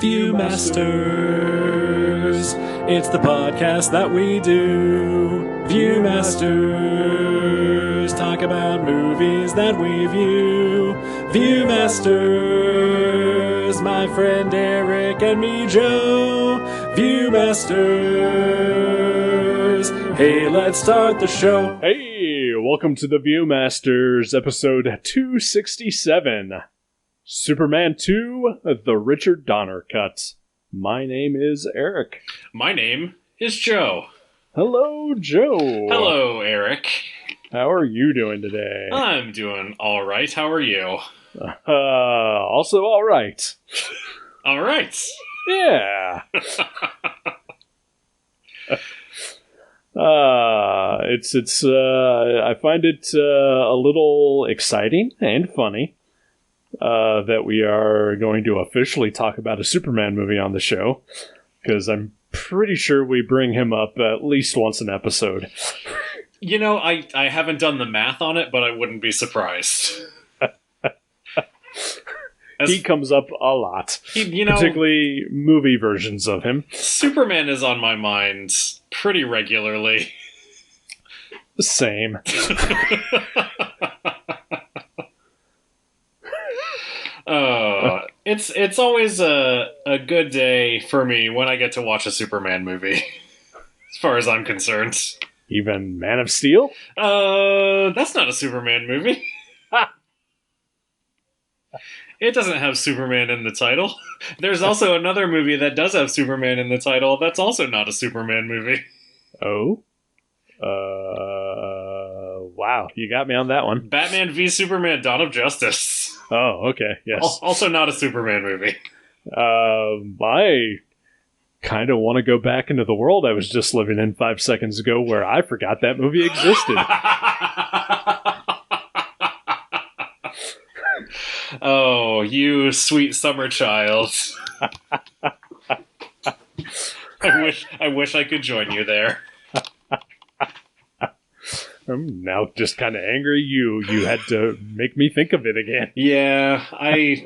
Viewmasters, it's the podcast that we do. Viewmasters, talk about movies that we view. Viewmasters, my friend Eric and me Joe. Viewmasters, hey, let's start the show. Hey, welcome to the Viewmasters, episode 267. Superman 2, the Richard Donner cut. My name is Eric. My name is Joe. Hello, Joe. Hello, Eric. How are you doing today? I'm doing all right. How are you? Also all right. All right. Yeah. I find it a little exciting and funny that we are going to officially talk about a Superman movie on the show, because I'm pretty sure we bring him up at least once an episode. You know, I haven't done the math on it, but I wouldn't be surprised. He comes up a lot, particularly movie versions of him. Superman is on my mind pretty regularly. Same. It's always a good day for me when I get to watch a Superman movie, as far as I'm concerned. Even Man of Steel? That's not a Superman movie. It doesn't have Superman in the title. There's also another movie that does have Superman in the title that's also not a Superman movie. Oh? Wow, you got me on that one. Batman v Superman: Dawn of Justice. Oh, okay, yes. Also not a Superman movie. I kind of want to go back into the world I was just living in 5 seconds ago where I forgot that movie existed. Oh, you sweet summer child. I wish I could join you there. I'm now just kind of angry you had to make me think of it again. Yeah, I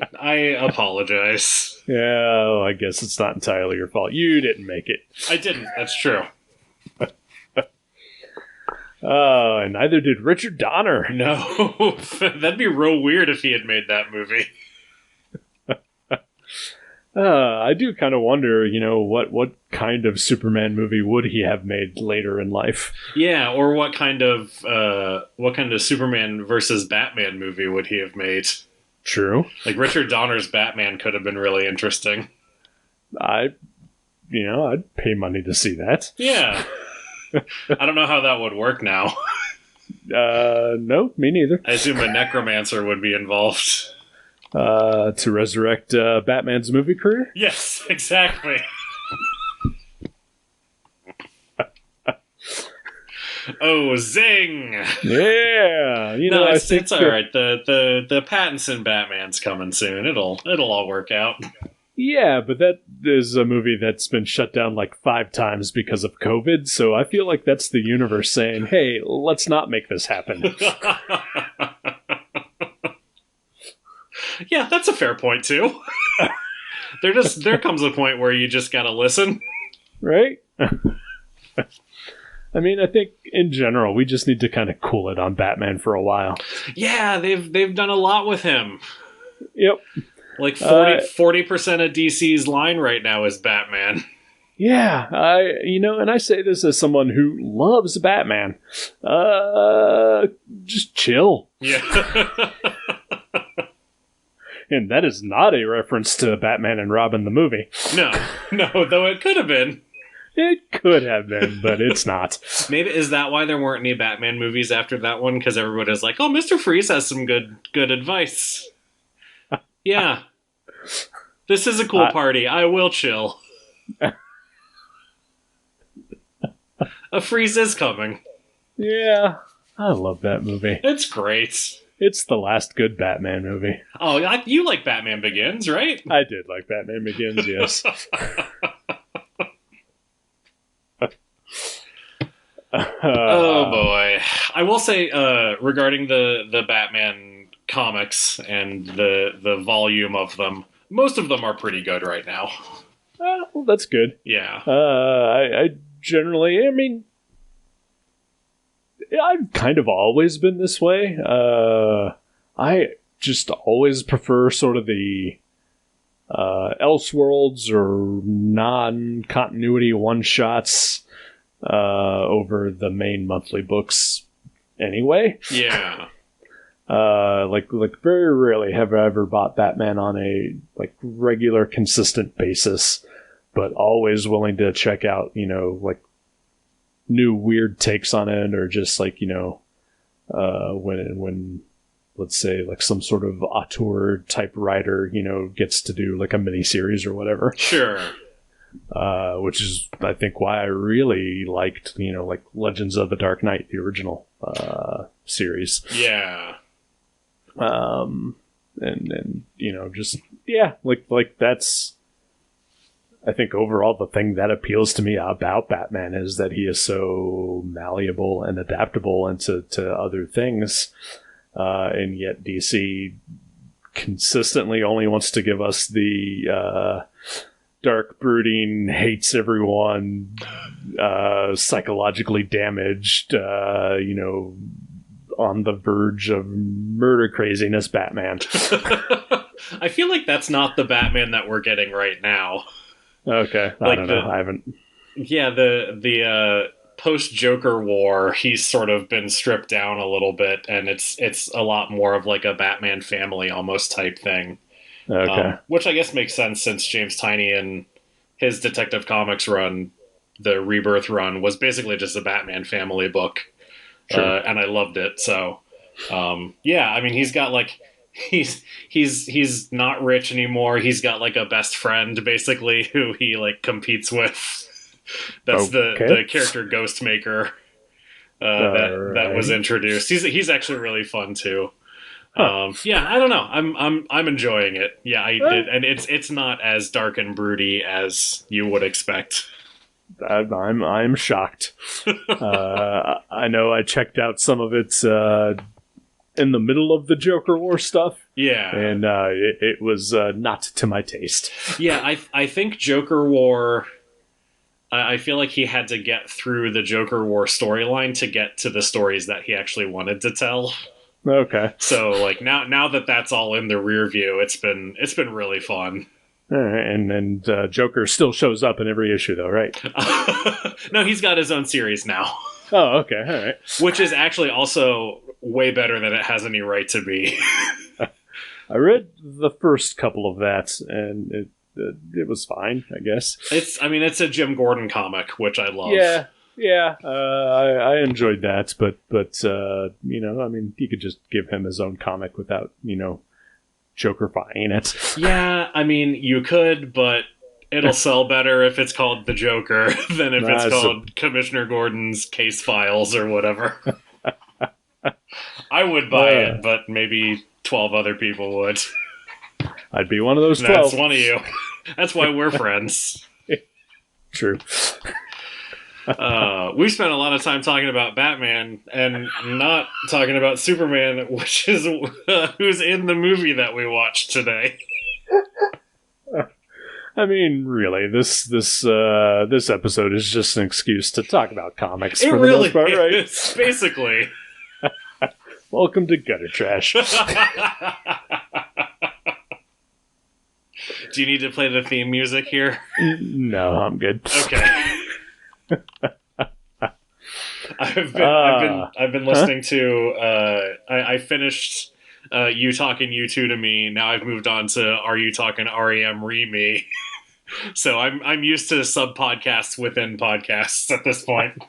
apologize. Yeah, well, I guess it's not entirely your fault. You didn't make it. I didn't, that's true. And neither did Richard Donner. No, that'd be real weird if he had made that movie. I do kind of wonder, what kind of Superman movie would he have made later in life? Yeah, or what kind of Superman versus Batman movie would he have made? True. Like Richard Donner's Batman could have been really interesting. I'd pay money to see that. Yeah. I don't know how that would work now. No, me neither. I assume a necromancer would be involved. To resurrect Batman's movie career? Yes, exactly. Oh, zing! Yeah, it's all right. The Pattinson Batman's coming soon. It'll all work out. Yeah, but that is a movie that's been shut down like 5 times because of COVID, so I feel like that's the universe saying, hey, let's not make this happen. Yeah, that's a fair point, too. There comes a point where you just gotta listen. Right? I mean, I think in general, we just need to kind of cool it on Batman for a while. Yeah, they've done a lot with him. Yep. Like 40% of DC's line right now is Batman. Yeah, and I say this as someone who loves Batman. Just chill. Yeah. And that is not a reference to Batman and Robin the movie. No, though it could have been. It could have been, but it's not. Maybe is that why there weren't any Batman movies after that one? Because everybody's like, "Oh, Mr. Freeze has some good advice." Yeah, this is a cool party. I will chill. A Freeze is coming. Yeah, I love that movie. It's great. It's the last good Batman movie. Oh, you like Batman Begins, right? I did like Batman Begins, yes. Oh boy. I will say, regarding the Batman comics and the volume of them, Most of them are pretty good right now. Well, that's good. Yeah. I generally, I mean, I've kind of always been this way. I just always prefer sort of the Elseworlds or non-continuity one-shots over the main monthly books anyway. Yeah. Like very rarely have I ever bought Batman on a like regular, consistent basis, but always willing to check out, like new weird takes on it, or just like, when let's say like some sort of auteur type writer, gets to do like a mini series or whatever. Sure. Which is, I think, why I really liked, like Legends of the Dark Knight, the original series. Yeah. And just, yeah, like that's, I think overall the thing that appeals to me about Batman is that he is so malleable and adaptable into other things. And yet DC consistently only wants to give us the dark, brooding, hates everyone, psychologically damaged, on the verge of murder craziness Batman. I feel like that's not the Batman that we're getting right now. Okay, I don't know. I haven't. Yeah, the post-Joker war, he's sort of been stripped down a little bit, and it's a lot more of like a Batman family almost type thing. Okay. Which I guess makes sense since James Tynion, his Detective Comics run, the Rebirth run, was basically just a Batman family book. Sure. And I loved it. So, yeah, I mean, he's got like, he's not rich anymore. He's got like a best friend basically who he like competes with. That's the character Ghostmaker that was introduced. He's actually really fun too. Huh. Yeah, I don't know. I'm enjoying it. Yeah, I did, and it's not as dark and broody as you would expect. I'm shocked. I know I checked out some of it in the middle of the Joker War stuff. Yeah, and it was not to my taste. Yeah, I think Joker War. I feel like he had to get through the Joker War storyline to get to the stories that he actually wanted to tell. Okay. So like now that that's all in the rear view, it's been really fun. All right, and Joker still shows up in every issue, though, right? No, he's got his own series now. Oh, okay, all right. Which is actually also way better than it has any right to be. I read the first couple of that, and it was fine, I guess. It's a Jim Gordon comic, which I love. Yeah. I enjoyed that, but I mean, you could just give him his own comic without, Joker-fying it. Yeah, I mean, you could, but it'll sell better if it's called The Joker than if it's called Commissioner Gordon's Case Files or whatever. I would buy it, but maybe 12 other people would. I'd be one of those 12. That's one of you. That's why we're friends. True. We spent a lot of time talking about Batman and not talking about Superman, which is who's in the movie that we watched today. I mean, really, this episode is just an excuse to talk about comics for the most part, right? Is, basically. Welcome to Gutter Trash. Do you need to play the theme music here? No, I'm good. Okay. I've been listening to. I finished You Talking You Two to Me. Now I've moved on to Are You Talking REM Re Me. So I'm used to sub podcasts within podcasts at this point.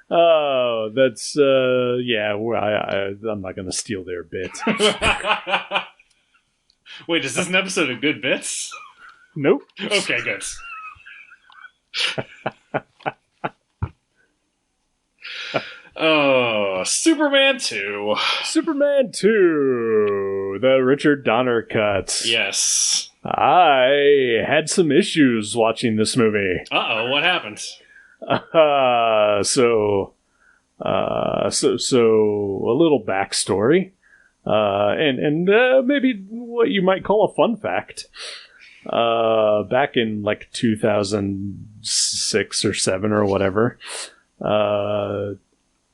Oh, that's yeah. I'm not going to steal their bit. Wait, is this an episode of Good Bits? Nope. Okay, good. Oh, Superman 2. Superman 2, the Richard Donner cut. Yes. I had some issues watching this movie. Uh-oh, what happened? So a little backstory. And maybe what you might call a fun fact. Back in like 2006 or 7 or whatever,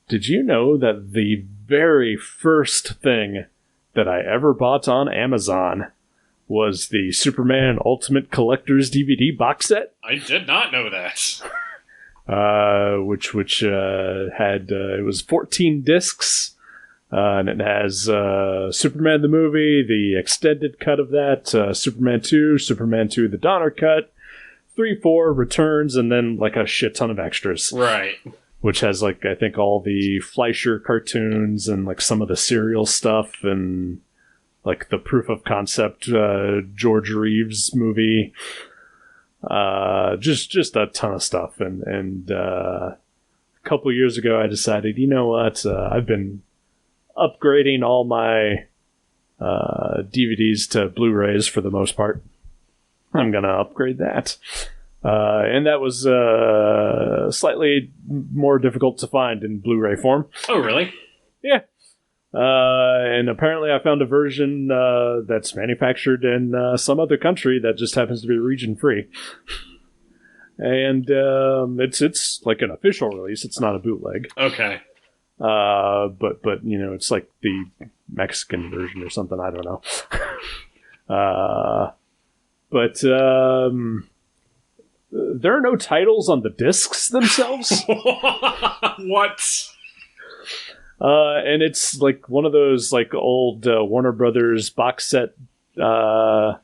did you know that the very first thing that I ever bought on Amazon was the Superman Ultimate Collector's DVD box set? I did not know that. Which had it was 14 discs, and it has Superman the movie, the extended cut of that, Superman 2, the Donner cut, 3, 4 returns, and then like a shit ton of extras. Right. Which has like I think all the Fleischer cartoons and like some of the serial stuff and like the proof of concept George Reeves movie. Just a ton of stuff, and a couple of years ago I decided, you know what, I've been upgrading all my DVDs to Blu-rays for the most part. I'm gonna upgrade that, and that was slightly more difficult to find in Blu-ray form. Oh, really? Yeah. And apparently I found a version that's manufactured in some other country that just happens to be region free. And it's like an official release. It's not a bootleg. Okay. But you know, it's like the Mexican version or something. I don't know. But there are no titles on the discs themselves. What? And it's like one of those like old Warner Brothers box set, sets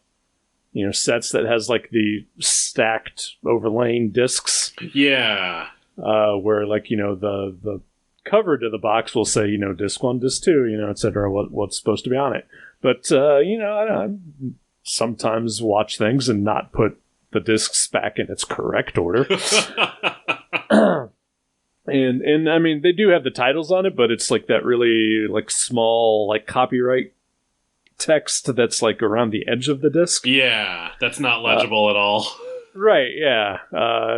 that has like the stacked overlaying discs. Yeah. Where like, the cover to the box will say, disc 1, disc 2, et cetera, what's supposed to be on it. But, I sometimes watch things and not put the discs back in its correct order. And I mean, they do have the titles on it, but it's like that really like small like copyright text that's like around the edge of the disc. Yeah, that's not legible at all. Right, yeah.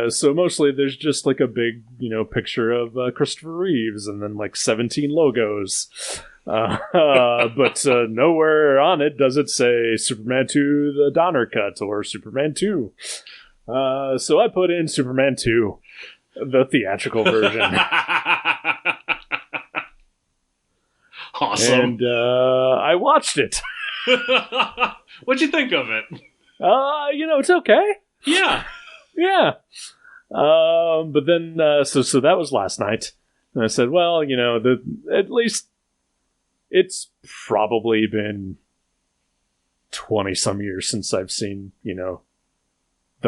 So mostly there's just like a big, picture of Christopher Reeves and then like 17 logos. But nowhere on it does it say Superman 2, the Donner cut, or Superman 2. So I put in Superman 2. The theatrical version. Awesome. And I watched it. What'd you think of it? It's okay. Yeah. Yeah. But then, so that was last night. And I said, well, at least it's probably been 20 some years since I've seen, the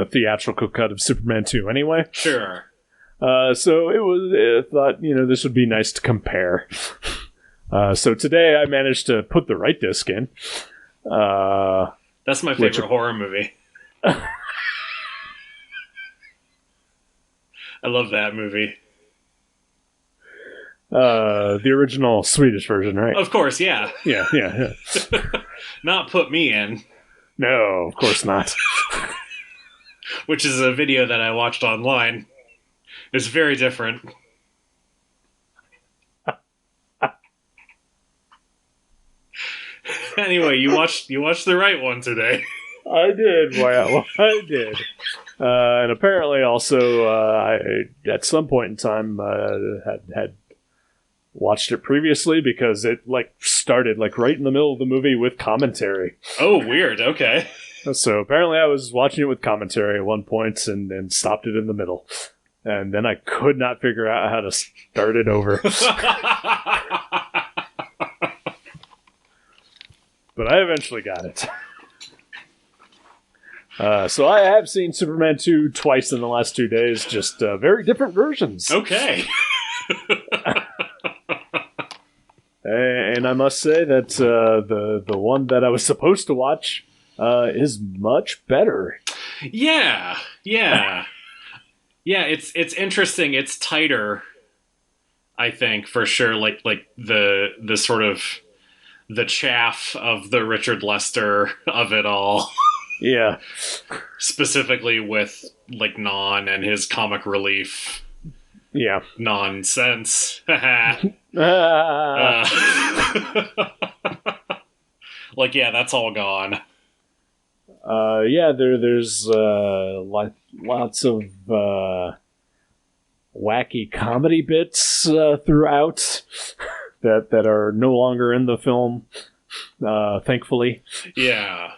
theatrical cut of Superman 2 anyway. Sure. So I thought, this would be nice to compare. So today I managed to put the right disc in. That's my favorite horror movie. I love that movie. The original Swedish version, right? Of course, yeah. Yeah. Not Put Me In. No, of course not. Which is a video that I watched online. It's very different. Anyway, you watched the right one today. I did. Well, I did. And apparently, also, I at some point in time had watched it previously because it like started like right in the middle of the movie with commentary. Oh, weird. Okay. So apparently, I was watching it with commentary at one point and stopped it in the middle. And then I could not figure out how to start it over. But I eventually got it. So I have seen Superman 2 twice in the last 2 days, just very different versions. Okay. And I must say that the one that I was supposed to watch is much better. Yeah. Yeah, it's interesting. It's tighter, I think, for sure. Like the sort of the chaff of the Richard Lester of it all. Yeah. Specifically with like Non and his comic relief. Yeah. Nonsense. Like, yeah, that's all gone. There's lots of wacky comedy bits throughout that are no longer in the film, thankfully. Yeah.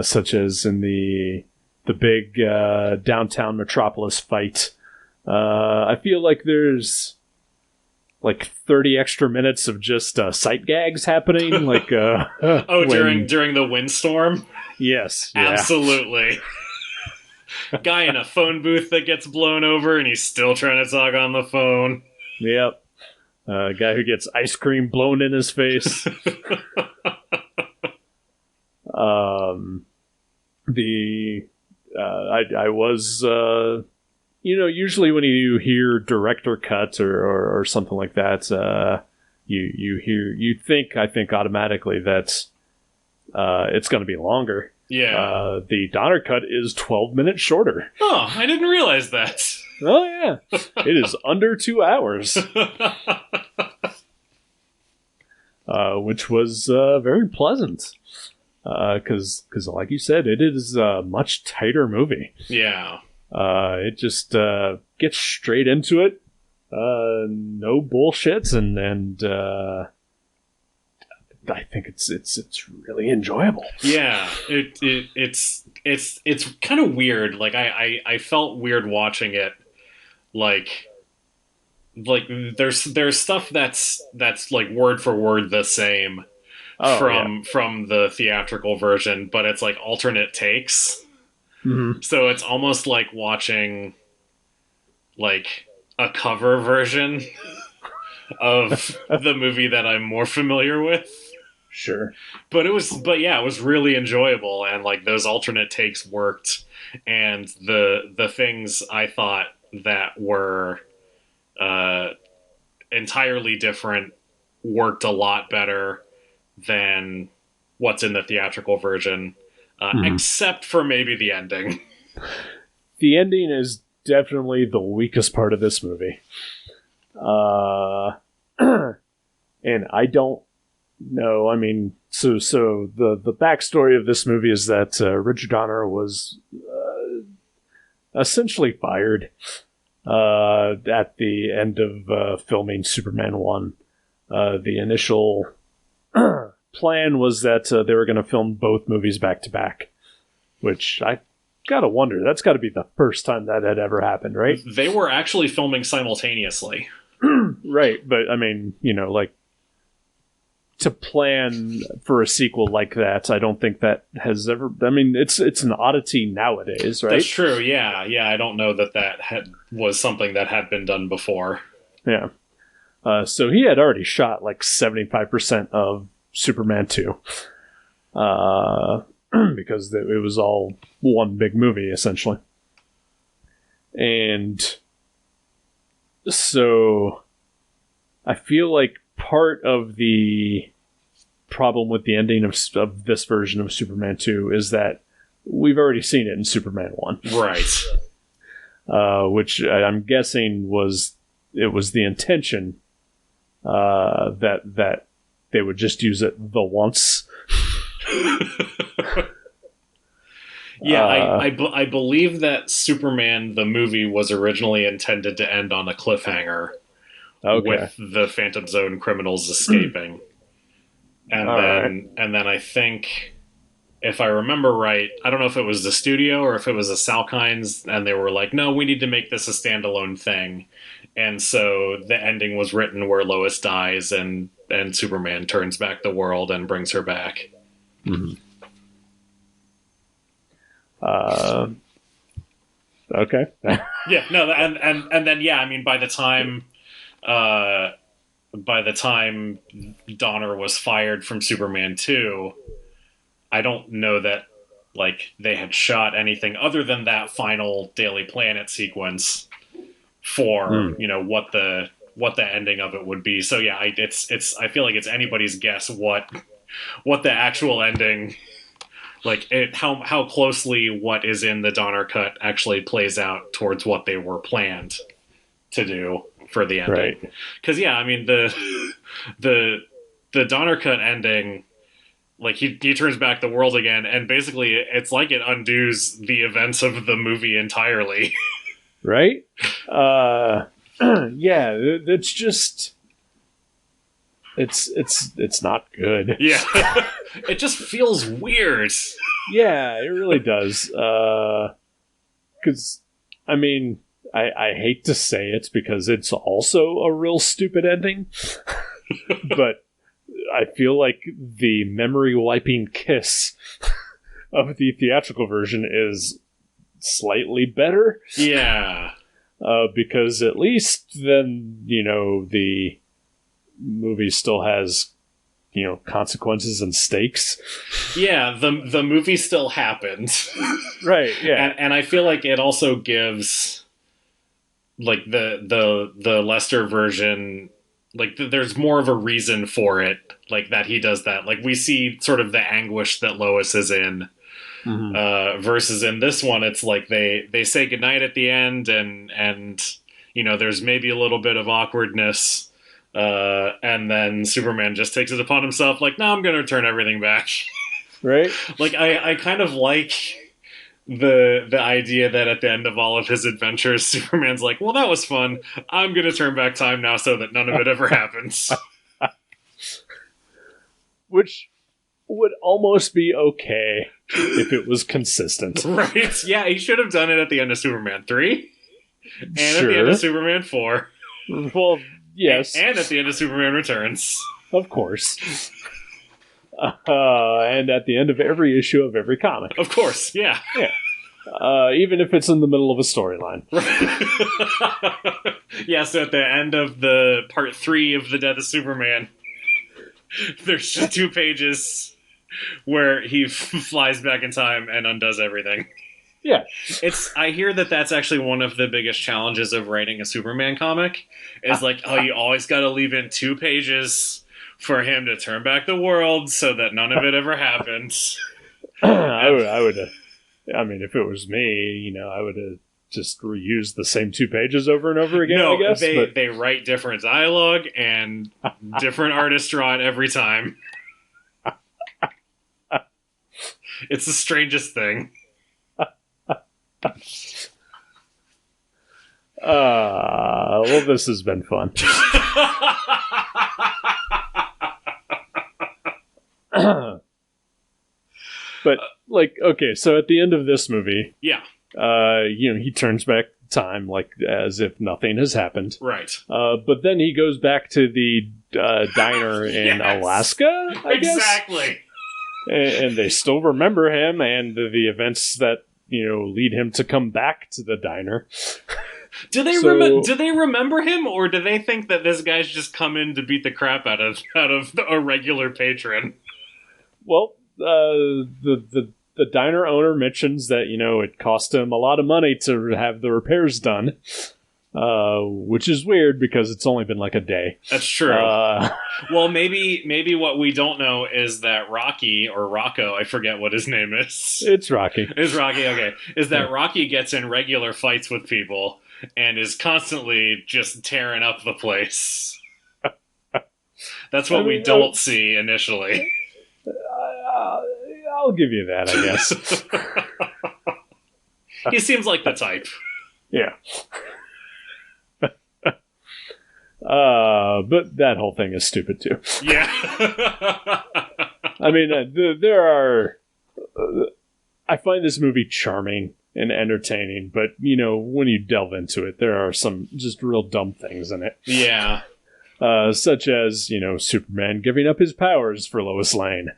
Such as in the big downtown metropolis fight. I feel like there's like 30 extra minutes of just sight gags happening. Like during the windstorm. Yes, yeah. Absolutely. Guy in a phone booth that gets blown over, and he's still trying to talk on the phone. Yep. Guy who gets ice cream blown in his face. I was usually when you hear director cut or something like that, you think automatically that it's going to be longer. Yeah. The Donner cut is 12 minutes shorter. Oh, I didn't realize that. Oh yeah, it is under 2 hours. Which was very pleasant. Because like you said, it is a much tighter movie. Yeah. It just gets straight into it. No bullshits, and I think it's really enjoyable. Yeah, it's kind of weird. Like I felt weird watching it. Like there's stuff that's like word for word the same from the theatrical version, but it's like alternate takes. Mm-hmm. So it's almost like watching like a cover version of the movie that I'm more familiar with. Sure. But it was really enjoyable, and like those alternate takes worked, and the things I thought that were entirely different worked a lot better than what's in the theatrical version, except for maybe the ending. The ending is definitely the weakest part of this movie. And I don't know. I mean, so the backstory of this movie is that Richard Donner was essentially fired at the end of filming Superman 1. The initial plan was that they were going to film both movies back to back, which I gotta wonder. That's got to be the first time that had ever happened, right? They were actually filming simultaneously. Right, but I mean, like to plan for a sequel like that, I don't think that has ever. I mean, it's an oddity nowadays, right? That's true. Yeah. I don't know that was something that had been done before. Yeah. So he had already shot like 75% of Superman 2, because it was all one big movie essentially, and so I feel like part of the problem with the ending of this version of Superman 2 is that we've already seen it in Superman 1. Right. Which I'm guessing was the intention that they would just use it the once. Yeah, I believe that Superman, the movie, was originally intended to end on a cliffhanger. Okay. With the Phantom Zone criminals escaping. And then I think, if I remember right, I don't know if it was the studio or if it was the Salkinds, and they were like, no, we need to make this a standalone thing. And so the ending was written where Lois dies and Superman turns back the world and brings her back. Mm-hmm. Okay. Yeah, no, and then, yeah, I mean, by the time Donner was fired from Superman 2, I don't know that like they had shot anything other than that final Daily Planet sequence for what the ending of it would be. So yeah, it's I feel like it's anybody's guess what the actual ending, like how closely what is in the Donner cut actually plays out towards what they were planned to do for the ending. Because yeah, I mean the Donner cut ending Like he turns back the world again, and basically it's like it undoes the events of the movie entirely. Right? Yeah, it's just it's not good. Yeah. It just feels weird. Yeah, it really does. Because I mean, I hate to say it because it's also a real stupid ending, but I feel like the memory wiping kiss of the theatrical version is slightly better. Yeah. Because at least then, the movie still has, consequences and stakes. Yeah, the movie still happened. Right, yeah. And I feel like it also gives like the Lester version, like there's more of a reason for it, like that he does that. Like we see sort of the anguish that Lois is in. Mm-hmm. Versus in this one, it's like they say goodnight at the end, and there's maybe a little bit of awkwardness, and then Superman just takes it upon himself, like, no, I'm going to return everything back. Right. Like I kind of like the idea that at the end of all of his adventures, Superman's like, well, that was fun. I'm going to turn back time now so that none of it ever happens. Which would almost be okay if it was consistent. Right? Yeah, he should have done it at the end of Superman 3. And sure. At the end of Superman 4. Well, yes. And at the end of Superman Returns. Of course. And at the end of every issue of every comic. Of course, yeah. Yeah. Even if it's in the middle of a storyline. Yeah, so at the end of the part 3 of The Death of Superman, there's just 2 pages where he flies back in time and undoes everything. Yeah. I hear that that's actually one of the biggest challenges of writing a Superman comic, is like, you always got to leave in 2 pages for him to turn back the world so that none of it ever happens. I would if it was me, I would have just reused the same 2 pages over and over again, I guess. They write different dialogue and different artists draw it every time. It's the strangest thing. Well, this has been fun. But, okay, so at the end of this movie, yeah, he turns back time, as if nothing has happened. Right. But then he goes back to the diner in Alaska, I guess? Exactly. And they still remember him and the events that, lead him to come back to the diner. Do they remember him, or do they think that this guy's just come in to beat the crap out of a regular patron? Well, the diner owner mentions that, it cost him a lot of money to have the repairs done. Which is weird because it's only been a day. That's true. Well, maybe what we don't know is that Rocky, or Rocco, I forget what his name is. It's Rocky. It's Rocky, okay. Is that Rocky gets in regular fights with people and is constantly just tearing up the place. That's what we don't see initially. I'll give you that, I guess. He seems like the type. Yeah. But that whole thing is stupid too. Yeah. I mean, there are. I find this movie charming and entertaining, but when you delve into it, there are some just real dumb things in it. Yeah. Such as Superman giving up his powers for Lois Lane,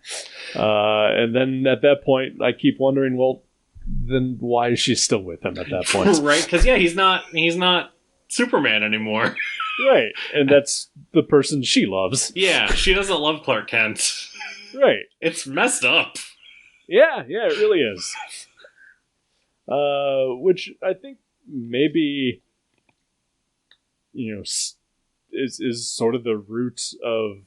and then at that point, I keep wondering, well, then why is she still with him at that point? Right? Because he's not Superman anymore. Right, and that's the person she loves. Yeah, she doesn't love Clark Kent. Right. It's messed up. Yeah, it really is. Which I think maybe, is sort of the root of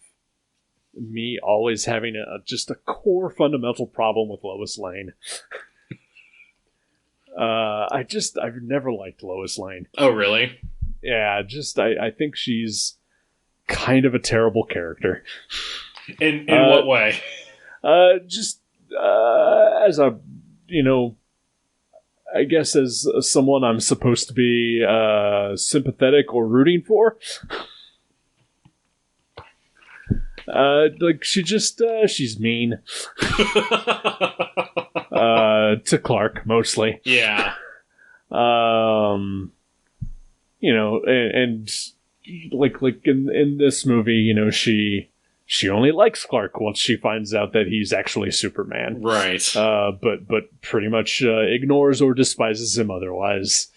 me always having just a core fundamental problem with Lois Lane. I've never liked Lois Lane. Oh, really? Yeah, I think she's kind of a terrible character. In what way? Just as a, I guess as someone I'm supposed to be sympathetic or rooting for. She's mean. To Clark, mostly. Yeah. And like in this movie, she only likes Clark once she finds out that he's actually Superman. Right. But pretty much ignores or despises him otherwise.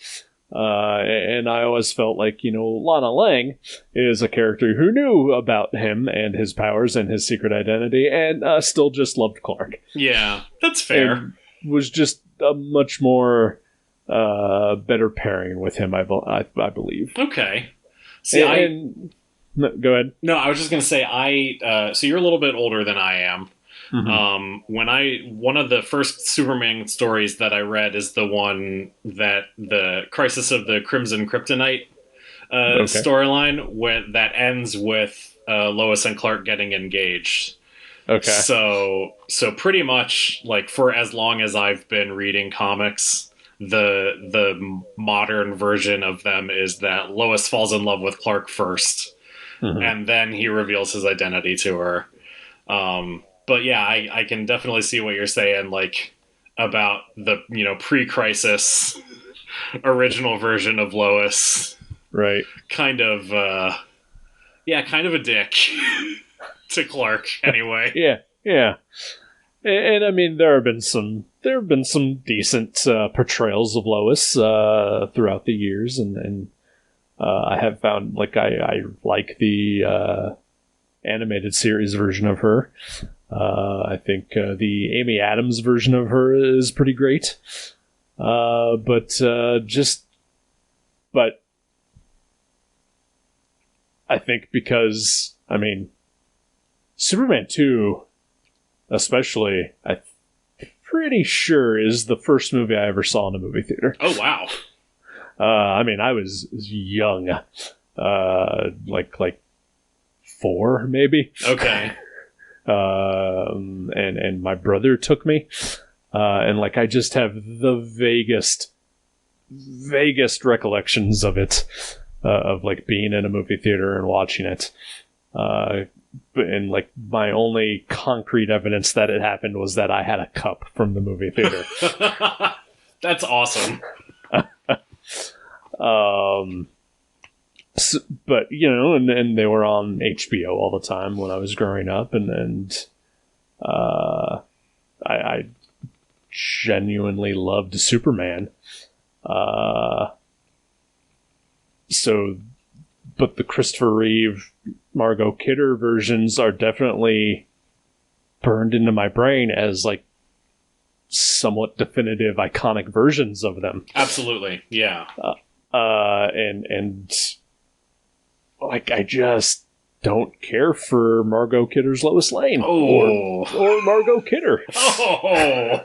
And I always felt like, Lana Lang is a character who knew about him and his powers and his secret identity and still just loved Clark. Yeah, that's fair. And was just a much more better pairing with him, I believe. Okay. See, no, go ahead. No, I was just going to say, so you're a little bit older than I am. Mm-hmm. One of the first Superman stories that I read is the one that the Crisis of the Crimson Kryptonite storyline, that ends with Lois and Clark getting engaged. Okay. So pretty much, like, for as long as I've been reading comics, the modern version of them is that Lois falls in love with Clark first, and then he reveals his identity to her. But yeah, I can definitely see what you're saying, like, about the, pre-crisis original version of Lois. Right. Kind of a dick to Clark, anyway. Yeah. And I mean, there have been some decent portrayals of Lois throughout the years, and I have found, like, I like the animated series version of her. I think the Amy Adams version of her is pretty great. But I think because, I mean, Superman 2, especially, I'm pretty sure is the first movie I ever saw in a movie theater. Oh, wow. I mean, I was young, like 4, maybe. Okay. And my brother took me, and like I just have the vaguest recollections of it, of like being in a movie theater and watching it. And like my only concrete evidence that it happened was that I had a cup from the movie theater. That's awesome. So, but and they were on HBO all the time when I was growing up, and I genuinely loved Superman. So, but the Christopher Reeve, Margot Kidder versions are definitely burned into my brain as like somewhat definitive, iconic versions of them. Absolutely, yeah. And like I just don't care for Margot Kidder's Lois Lane or Margot Kidder. Oh,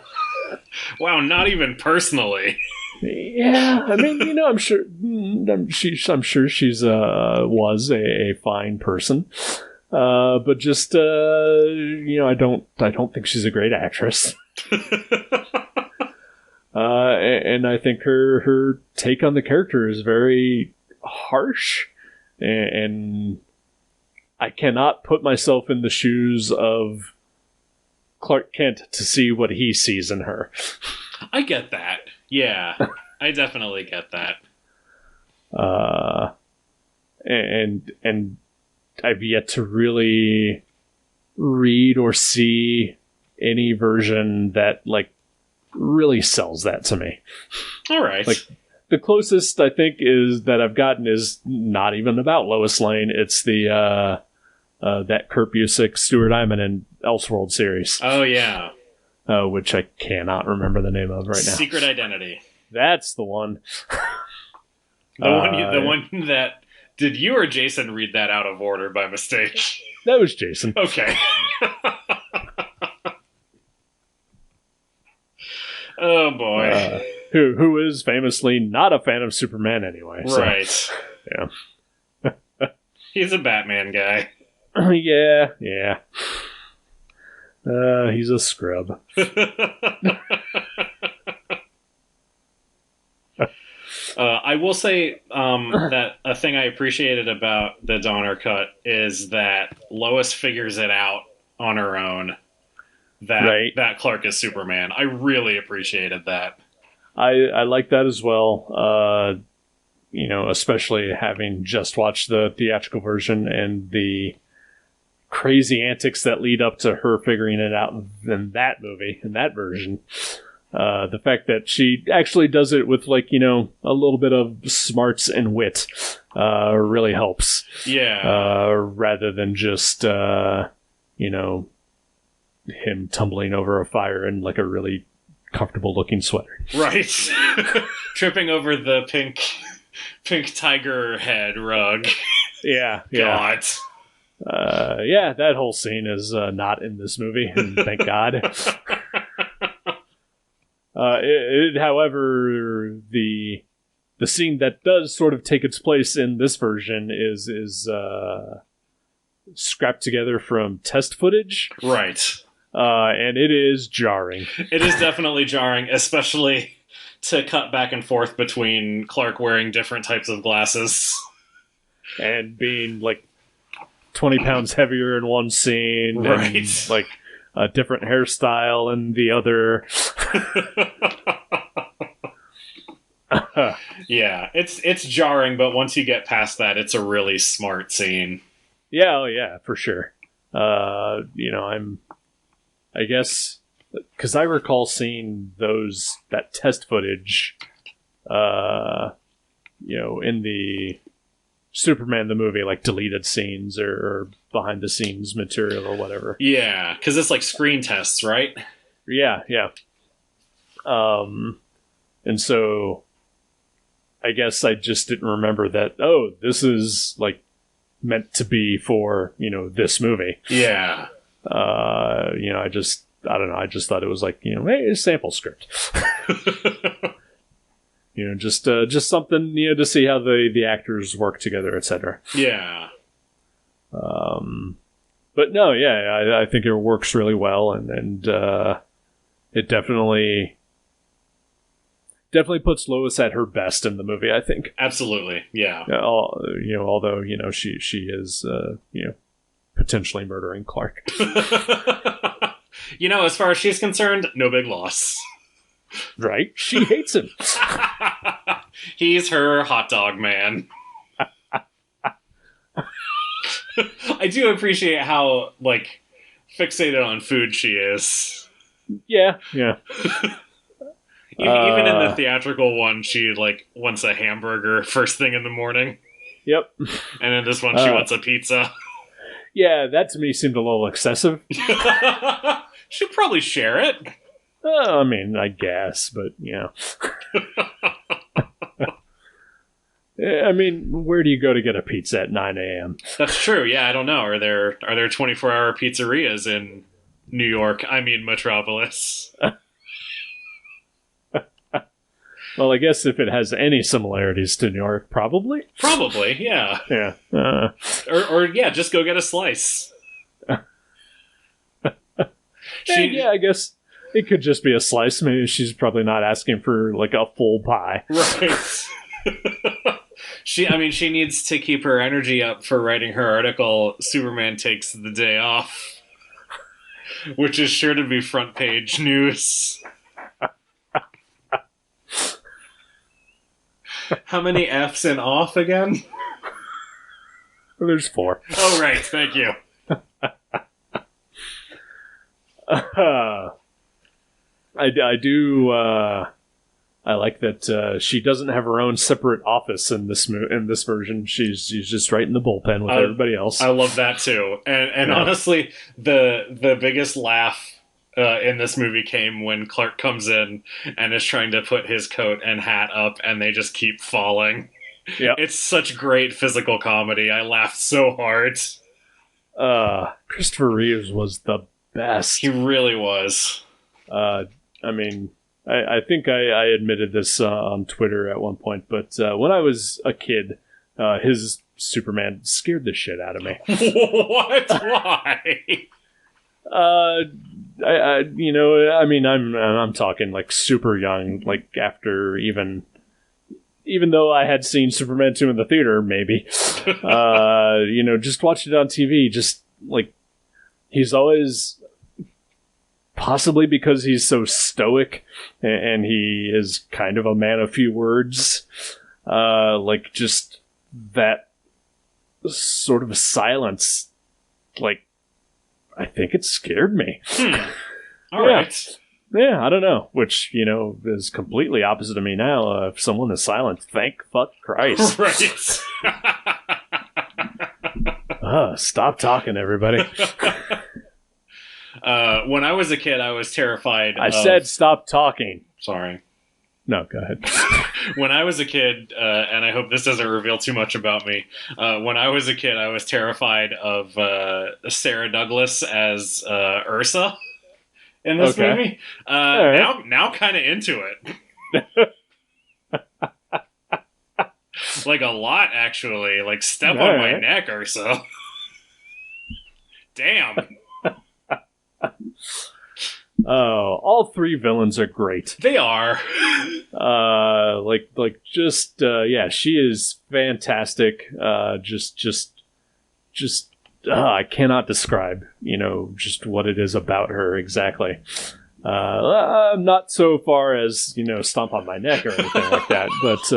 wow! Not even personally. Yeah, I mean, I'm sure she's was a fine person, but just I don't think she's a great actress. And I think her take on the character is very harsh, and I cannot put myself in the shoes of Clark Kent to see what he sees in her. I get that. Yeah, I definitely get that. And I've yet to really read or see any version that like really sells that to me. All right. Like the closest I think is that I've gotten is not even about Lois Lane. It's the that Kurt Busiek, Stuart Immonen and Elseworld series. Oh yeah. Which I cannot remember the name of right now. Secret Identity. That's the one. The one that... Did you or Jason read that out of order by mistake? That was Jason. Okay. Oh boy. Who is famously not a fan of Superman anyway. Right. So, yeah. He's a Batman guy. Yeah. He's a scrub. I will say that a thing I appreciated about the Donner cut is that Lois figures it out on her own that Clark is Superman. I really appreciated that. I like that as well. Especially having just watched the theatrical version and the crazy antics that lead up to her figuring it out in that movie, in that version. The fact that she actually does it with, a little bit of smarts and wit really helps. Yeah. Rather than just, him tumbling over a fire in, a really comfortable-looking sweater. Right. Tripping over the pink tiger head rug. Yeah. God. That whole scene is not in this movie, and thank God. However, the scene that does sort of take its place in this version is scrapped together from test footage. Right. And it is jarring. It is definitely jarring, especially to cut back and forth between Clark wearing different types of glasses. And being, 20 pounds heavier in one scene. Right. And, a different hairstyle in the other. Yeah, it's jarring, but once you get past that, it's a really smart scene. Yeah, for sure. I guess, because I recall seeing that test footage, in the Superman the movie, deleted scenes or behind the scenes material or whatever. Yeah, because it's screen tests, right? Yeah. And so I guess I just didn't remember that, this is meant to be for, this movie. Yeah. I just thought it was hey, a sample script. Just something, to see how the actors work together, etc. Yeah. But no, yeah, I think it works really well, and it definitely puts Lois at her best in the movie, I think. Absolutely, yeah. Although, she is, potentially murdering Clark. As far as she's concerned, no big loss. Right? She hates him. He's her hot dog man. I do appreciate how, fixated on food she is. Yeah. Even in the theatrical one, she, wants a hamburger first thing in the morning. Yep. And in this one, she wants a pizza. Yeah, that to me seemed a little excessive. She'll probably share it. I guess, but, where do you go to get a pizza at 9 a.m.? That's true. Yeah, I don't know. Are there 24-hour pizzerias in New York? Metropolis. Well, I guess if it has any similarities to New York, probably. Probably, yeah. Yeah. Or just go get a slice. I guess it could just be a slice. Maybe she's probably not asking for a full pie. Right. She needs to keep her energy up for writing her article, Superman Takes the Day Off, which is sure to be front page news. How many F's in off again? There's 4. Oh, right. Thank you. I do. I like that she doesn't have her own separate office in this version. She's just right in the bullpen with everybody else. I love that too. And honestly, the biggest laugh in this movie came when Clark comes in and is trying to put his coat and hat up, and they just keep falling. Yeah, it's such great physical comedy. I laughed so hard. Christopher Reeves was the best. He really was. I think I admitted this on Twitter at one point, but when I was a kid, his Superman scared the shit out of me. What? Why? I'm talking like super young, like after even though I had seen Superman 2 in the theater, maybe, just watched it on TV, just like, he's always, possibly because he's so stoic and he is kind of a man of few words, like just that sort of silence, like, I think it scared me. All right. Yeah, I don't know. Which, is completely opposite of me now. If someone is silent, thank fuck Christ. Right. Stop talking, everybody. When I was a kid, I was terrified. I said stop talking. Sorry. No, go ahead. When I was a kid, and I hope this doesn't reveal too much about me, when I was a kid, I was terrified of Sarah Douglas as Ursa in this movie. Right. Now kind of into it. Like a lot, actually. Like, step on my neck, Ursa. Damn. Oh, all three villains are great. They are. She is fantastic. I cannot describe, just what it is about her exactly. Not so far as, stomp on my neck or anything like that, but,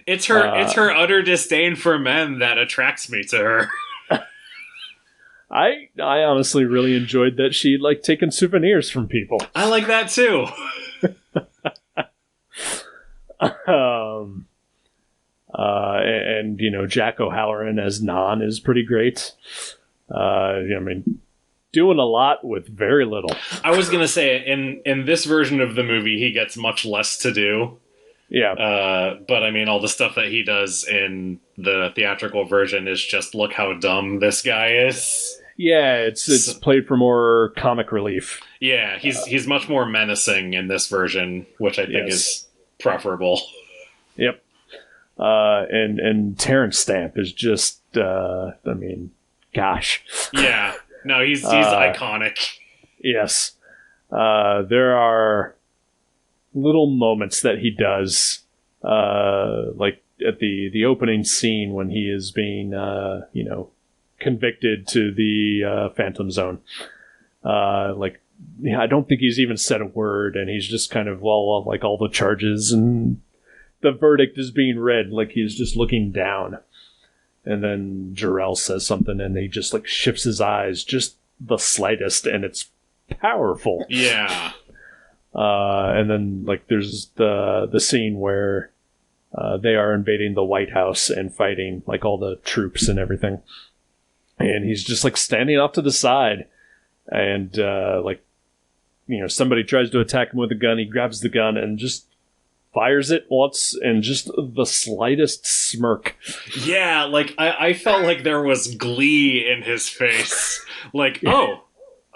it's her utter disdain for men that attracts me to her. I honestly really enjoyed that she liked taking souvenirs from people. I like that too. Jack O'Halloran as Non is pretty great. Doing a lot with very little. I was gonna say in this version of the movie, he gets much less to do. Yeah. But all the stuff that he does in the theatrical version is just, look how dumb this guy is. Yeah, it's played for more comic relief. Yeah, he's much more menacing in this version, which I think is preferable. Yep. And Terrence Stamp is just, gosh. Yeah. No, he's iconic. Yes. There are little moments that he does, like at the opening scene when he is being, convicted to the Phantom Zone. I don't think he's even said a word, and he's just kind of, like all the charges and the verdict is being read, like he's just looking down. And then Jor-El says something, and he just shifts his eyes just the slightest, and it's powerful. Yeah. And then there's the scene where they are invading the White House and fighting all the troops and everything. And he's just standing off to the side, and somebody tries to attack him with a gun. He grabs the gun and just fires it once, and just the slightest smirk. Yeah, I felt like there was glee in his face. Oh,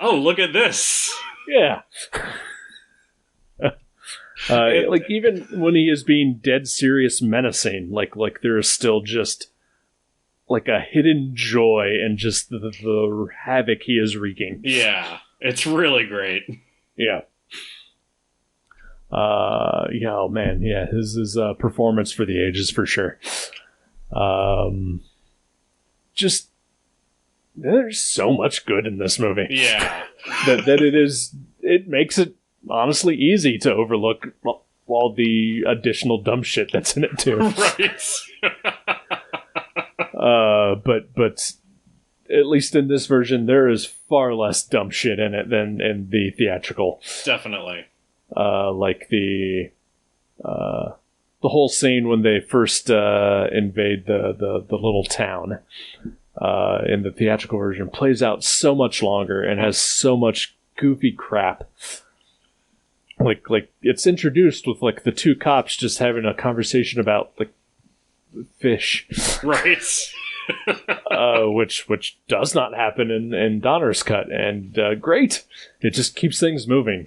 look at this. Yeah. Even when he is being dead serious menacing, there is still just a hidden joy and just the havoc he is wreaking. Yeah, it's really great. Yeah. Oh man, yeah, his performance for the ages for sure. Just there's so much good in this movie. Yeah, that it makes it honestly easy to overlook all the additional dumb shit that's in it too. Right. But at least in this version, there is far less dumb shit in it than in the theatrical. Definitely. The whole scene when they first invade the little town in the theatrical version plays out so much longer and has so much goofy crap. It's introduced with the two cops just having a conversation about fish, right? Which does not happen in Donner's cut, and great, it just keeps things moving.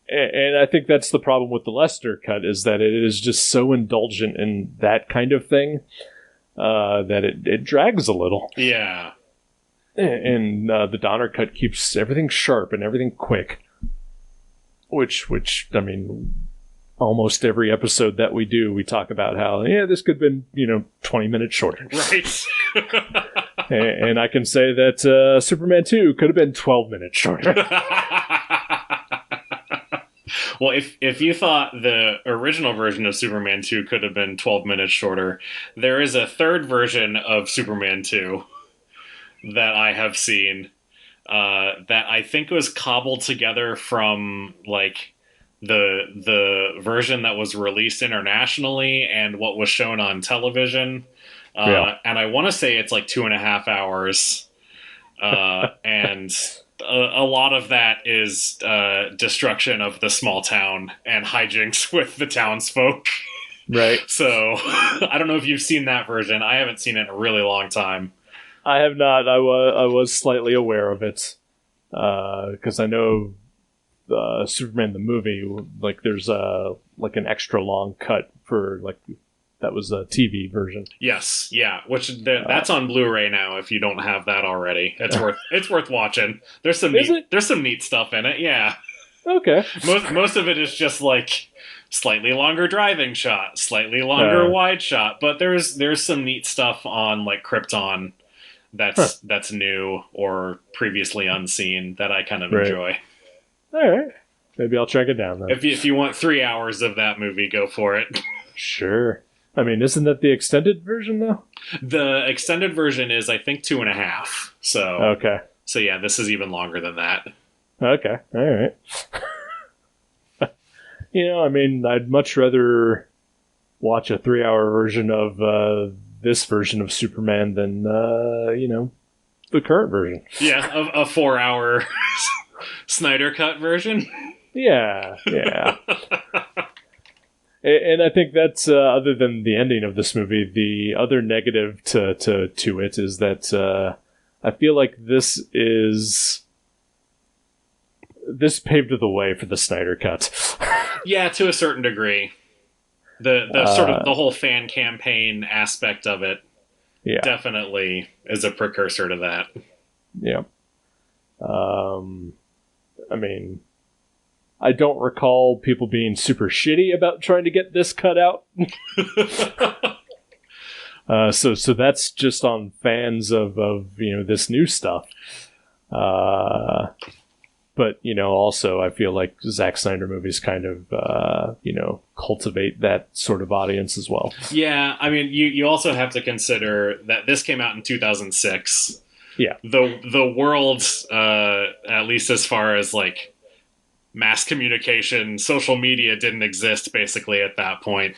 And I think that's the problem with the Lester cut, is that it is just so indulgent in that kind of thing that it drags a little. Yeah. And the Donner cut keeps everything sharp and everything quick. Which I mean, almost every episode that we do, we talk about how, this could have been, 20 minutes shorter. Right. and I can say that Superman 2 could have been 12 minutes shorter. Well, if you thought the original version of Superman 2 could have been 12 minutes shorter, there is a third version of Superman 2 that I have seen that I think was cobbled together from like the version that was released internationally and what was shown on television. And I want to say it's like 2.5 hours. And a lot of that is destruction of the small town and hijinks with the townsfolk. Right. So I don't know if you've seen that version. I haven't seen it in a really long time. I have not. I was slightly aware of it because I know Superman the movie. Like, there's like an extra long cut for like that was a TV version. Yes, yeah. Which that's on Blu-ray now. If you don't have that already, it's worth watching. There's some neat stuff in it. Yeah. Okay. Most of it is just like slightly longer driving shot, slightly longer wide shot, but there's some neat stuff on like Krypton. That's new or previously unseen that I kind of enjoy. All right, maybe I'll track it down then. If you want 3 hours of that movie, go for it. Sure. I mean, isn't that the extended version though? The extended version is, I think, 2.5. So okay. So yeah, this is even longer than that. Okay. All right. I mean, I'd much rather watch a 3-hour version of this version of Superman than, the current version. Yeah, a 4-hour Snyder Cut version. Yeah. And I think that's, other than the ending of this movie, the other negative to it is that I feel like this paved the way for the Snyder Cut. Yeah, to a certain degree. The sort of the whole fan campaign aspect of it definitely is a precursor to that. Yeah. I mean, I don't recall people being super shitty about trying to get this cut out. So that's just on fans of this new stuff. But, also I feel like Zack Snyder movies kind of, cultivate that sort of audience as well. Yeah, I mean, you also have to consider that this came out in 2006. Yeah. The world, at least as far as, like, mass communication, social media didn't exist, basically, at that point.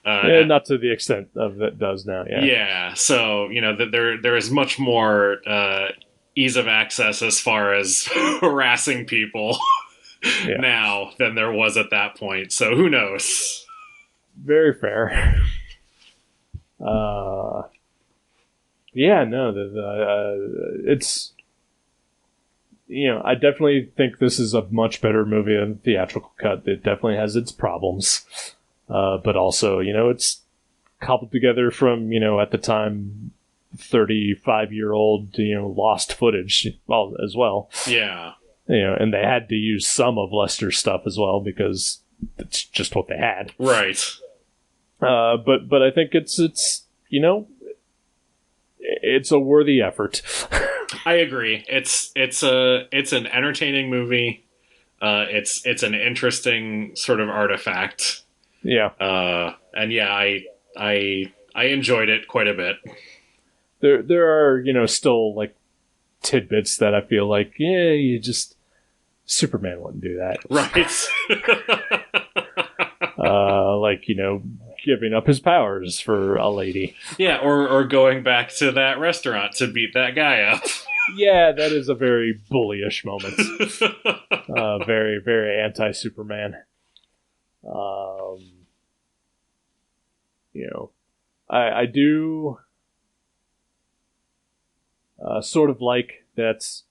Not to the extent of it does now, yeah. Yeah, so, there is much more ease of access as far as harassing people now than there was at that point. So who knows? Very fair. It's I definitely think this is a much better movie than the theatrical cut. It definitely has its problems, but also it's cobbled together from at the time 35-year-old lost footage as well. Yeah. And they had to use some of Lester's stuff as well because it's just what they had. Right. But I think it's a worthy effort. I agree. It's an entertaining movie. It's an interesting sort of artifact. Yeah. And yeah, I enjoyed it quite a bit. There are still like tidbits that I feel like Superman wouldn't do that. Right. Like giving up his powers for a lady. Yeah, or going back to that restaurant to beat that guy up. Yeah, that is a very bullyish moment. Very, very anti-Superman. I do sort of like that's,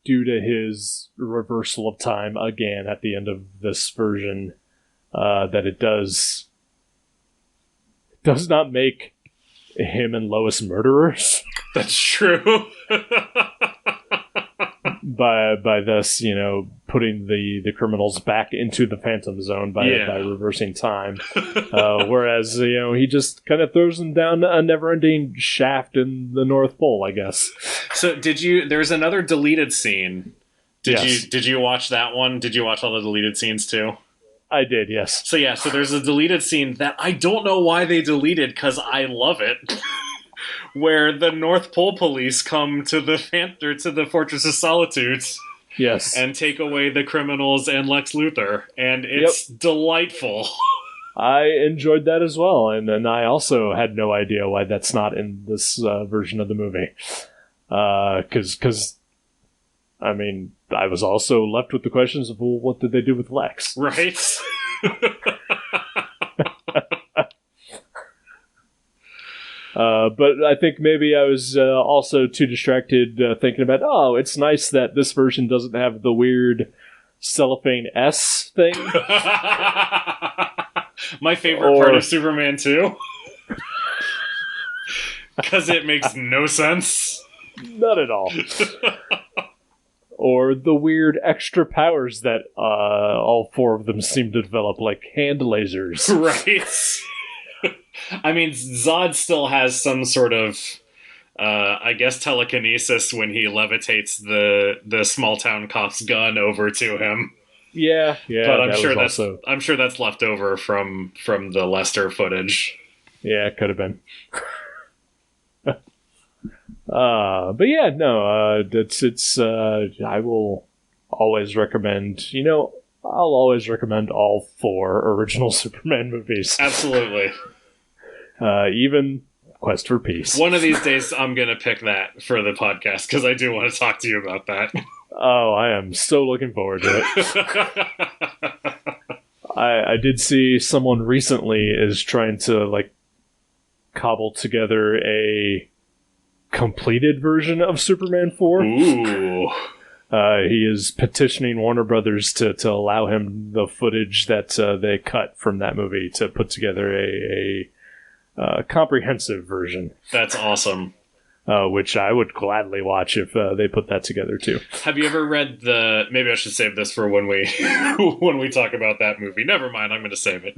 due to his reversal of time again at the end of this version, that it does not make him and Lois murderers. That's true. by thus, putting the criminals back into the Phantom Zone by reversing time. Whereas, he just kind of throws them down a never-ending shaft in the North Pole, I guess. So there's another deleted scene. Yes. Did you watch that one? Did you watch all the deleted scenes too? I did, yes. So there's a deleted scene that I don't know why they deleted, because I love it. Where the North Pole police come to the Fortress of Solitude, yes, and take away the criminals and Lex Luthor, and it's delightful. I enjoyed that as well, and I also had no idea why that's not in this version of the movie, because I mean, I was also left with the questions of, well, what did they do with Lex? Right. But I think maybe I was also too distracted thinking about, it's nice that this version doesn't have the weird cellophane S thing. My favorite part of Superman 2. Because it makes no sense. Not at all. Or the weird extra powers that all four of them seem to develop, like hand lasers. Right. I mean, Zod still has some sort of, I guess, telekinesis when he levitates the small town cop's gun over to him. Yeah. But I'm sure that's left over from the Lester footage. Yeah, it could have been. But yeah, no, it's I will always recommend. I'll always recommend all four original Superman movies. Absolutely. Even Quest for Peace. One of these days, I'm going to pick that for the podcast, because I do want to talk to you about that. Oh, I am so looking forward to it. I did see someone recently is trying to, cobble together a completed version of Superman 4. Ooh. He is petitioning Warner Brothers to allow him the footage that they cut from that movie to put together a comprehensive version. That's awesome. Which I would gladly watch if they put that together too. Have you ever read maybe I should save this for when we when we talk about that movie. Never mind, I'm going to save it.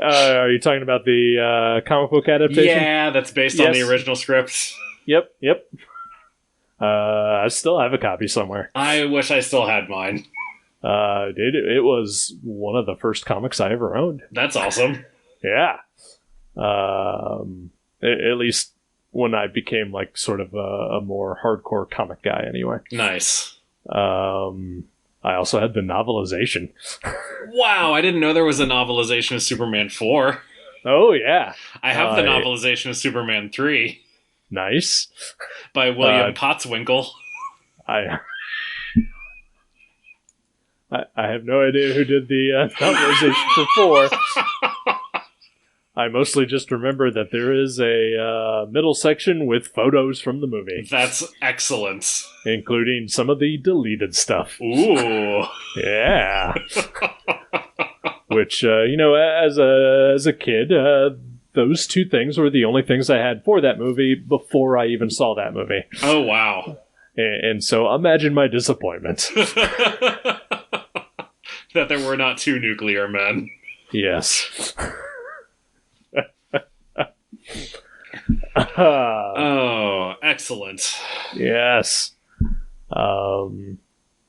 Are you talking about the comic book adaptation? Yeah, that's based on the original script. Yep. I still have a copy somewhere. I wish I still had mine. It was one of the first comics I ever owned. That's awesome. Yeah. At least when I became sort of a more hardcore comic guy anyway. Nice. I also had the novelization. Wow, I didn't know there was a novelization of Superman 4. Oh, yeah. I have the novelization of Superman 3. Nice. By William Kotzwinkle. I have no idea who did the novelization for 4. I mostly just remember that there is a middle section with photos from the movie. That's excellent. Including some of the deleted stuff. Ooh. Yeah. Which, as a kid, those two things were the only things I had for that movie before I even saw that movie. Oh, wow. And so imagine my disappointment. That there were not 2 nuclear men. Yes. Oh, excellent. Yes. And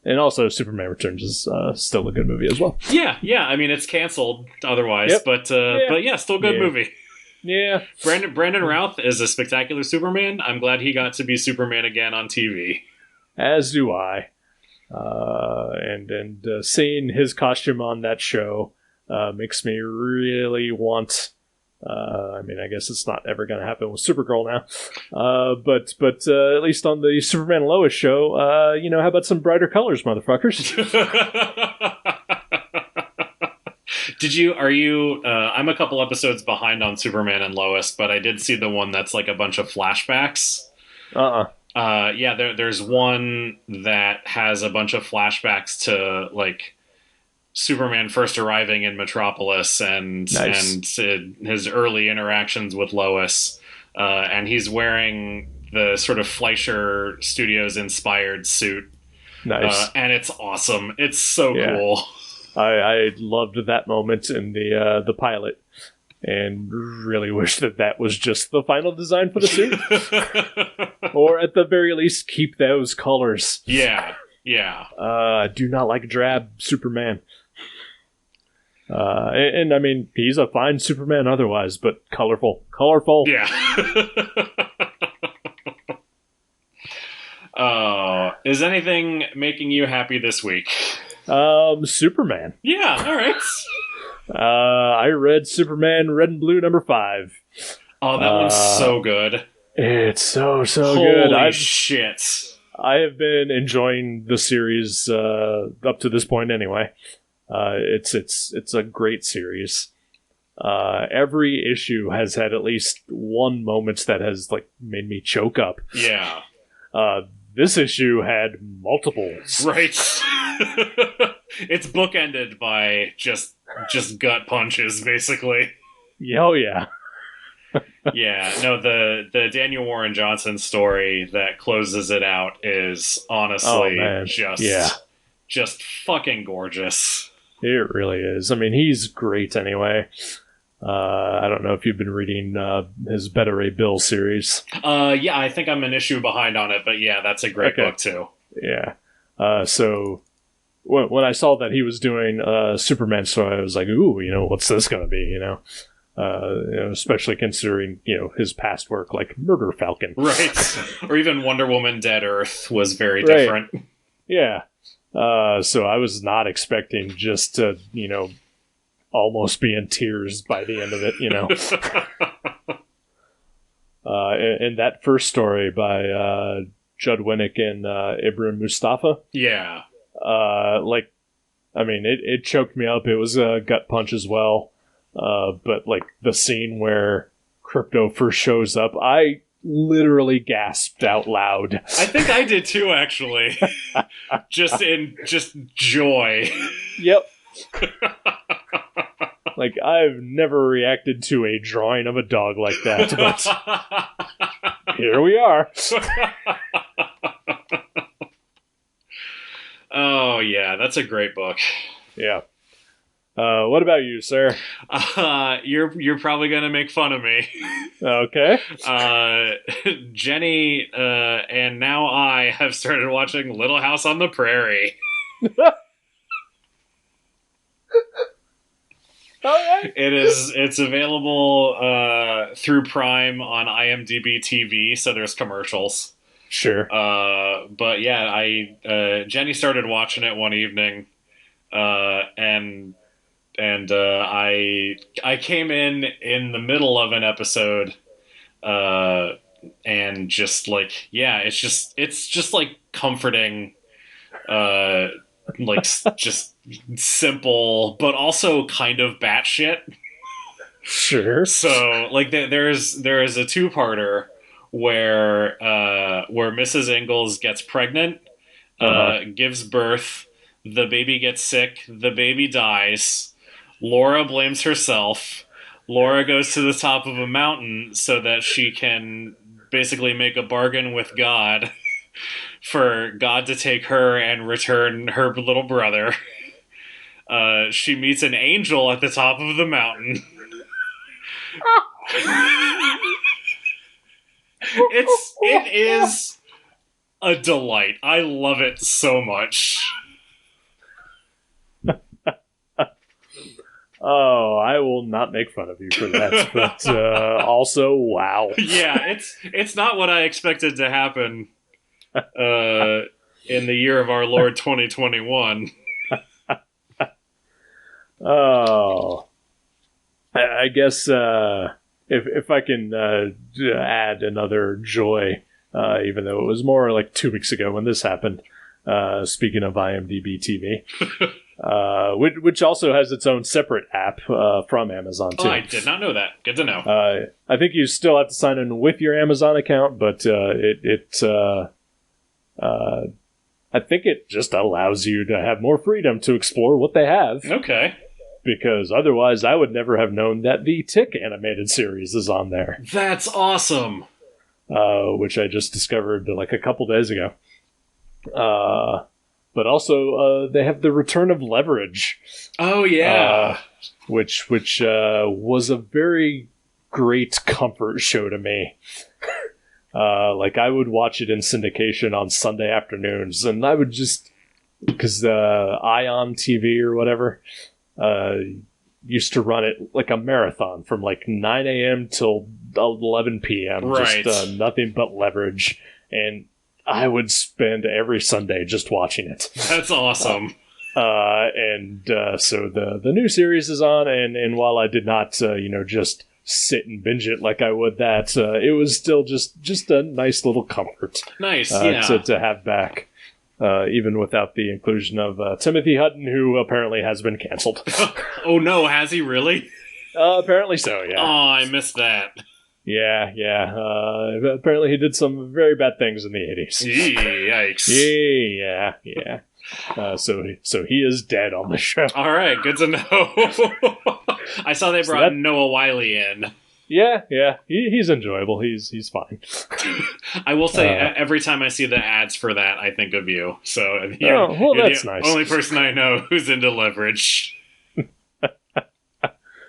also Superman Returns is still a good movie as well. Yeah. I mean, it's canceled otherwise, but still good movie. Yeah. Brandon Routh is a spectacular Superman. I'm glad he got to be Superman again on TV. As do I. And seeing his costume on that show makes me really want. I guess it's not ever going to happen with Supergirl now. But at least on the Superman and Lois show, how about some brighter colors, motherfuckers? I'm a couple episodes behind on Superman and Lois, but I did see the one that's a bunch of flashbacks. There's one that has a bunch of flashbacks to, Superman first arriving in Metropolis and his early interactions with Lois, and he's wearing the sort of Fleischer Studios inspired suit. Nice. And it's awesome. It's so cool. I loved that moment in the pilot, and really wish that was just the final design for the suit, or at the very least keep those colors. Yeah. I do not like drab Superman. And I mean, he's a fine Superman otherwise, but colorful. Yeah. Is anything making you happy this week? Superman. Yeah, all right. I read Superman Red and Blue #5. Oh, that one's so good. It's so Holy good. Holy shit. I have been enjoying the series up to this point anyway. It's a great series. Every issue has had at least one moment that has like made me choke up. Yeah. This issue had multiples. Right. It's bookended by just gut punches, basically. Oh yeah. Yeah, no, the Daniel Warren Johnson story that closes it out is honestly just fucking gorgeous. It really is. I mean, he's great anyway. I don't know if you've been reading his Better Ray Bill series. Yeah, I think I'm an issue behind on it, but yeah, that's a great book too. Yeah. So when I saw that he was doing a Superman story, I was like, ooh, what's this going to be, especially considering, his past work like Murder Falcon. Right. Or even Wonder Woman Dead Earth was very different. Yeah. So I was not expecting just to, almost be in tears by the end of it, And that first story by Judd Winnick and Ibrahim Mustafa. Yeah. It choked me up. It was a gut punch as well. But like the scene where Krypto first shows up, I literally gasped out loud. I think I did too, actually. just joy. Yep. Like, I've never reacted to a drawing of a dog like that, but here we are. Oh, yeah, that's a great book. Yeah. What about you, sir? You're probably going to make fun of me. Okay. Jenny and now I have started watching Little House on the Prairie. Right. It's available through Prime on IMDB TV, so there's commercials. Sure. But yeah, Jenny started watching it one evening, and I came in the middle of an episode, and just like, yeah, it's just like comforting, like just simple, but also kind of batshit. Sure. So like there is a two-parter where Mrs. Ingalls gets pregnant, gives birth, the baby gets sick, the baby dies, Laura blames herself, Laura goes to the top of a mountain so that she can basically make a bargain with God for God to take her and return her little brother. She meets an angel at the top of the mountain. It is a delight. I love it so much. Oh, I will not make fun of you for that, but also, wow. Yeah, it's not what I expected to happen in the year of our Lord 2021. Oh, I guess if I can add another joy, even though it was more like 2 weeks ago when this happened. Speaking of IMDb TV, which also has its own separate app from Amazon too. Oh, I did not know that. Good to know. I think you still have to sign in with your Amazon account, but I think it just allows you to have more freedom to explore what they have. Okay. Because otherwise, I would never have known that the Tick animated series is on there. That's awesome. which I just discovered like a couple days ago. But also, they have the return of Leverage. Oh yeah, which was a very great comfort show to me. Like I would watch it in syndication on Sunday afternoons, and I would just because Ion TV or whatever used to run it like a marathon from like 9 a.m. till 11 p.m. Right. Just nothing but Leverage, and I would spend every Sunday just watching it. That's awesome. So the new series is on, and while I did not, just sit and binge it like I would that, it was still just a nice little comfort. Nice, to have back, even without the inclusion of Timothy Hutton, who apparently has been canceled. Oh no, has he really? Apparently so, yeah. Oh, I missed that. Yeah. Apparently he did some very bad things in the 80s. Yikes. Yeah. So he is dead on the show. All right, good to know. I saw they brought Noah Wyle in. Yeah. He's enjoyable. He's fine. I will say, every time I see the ads for that, I think of you. So that's the nice. Only person I know who's into Leverage.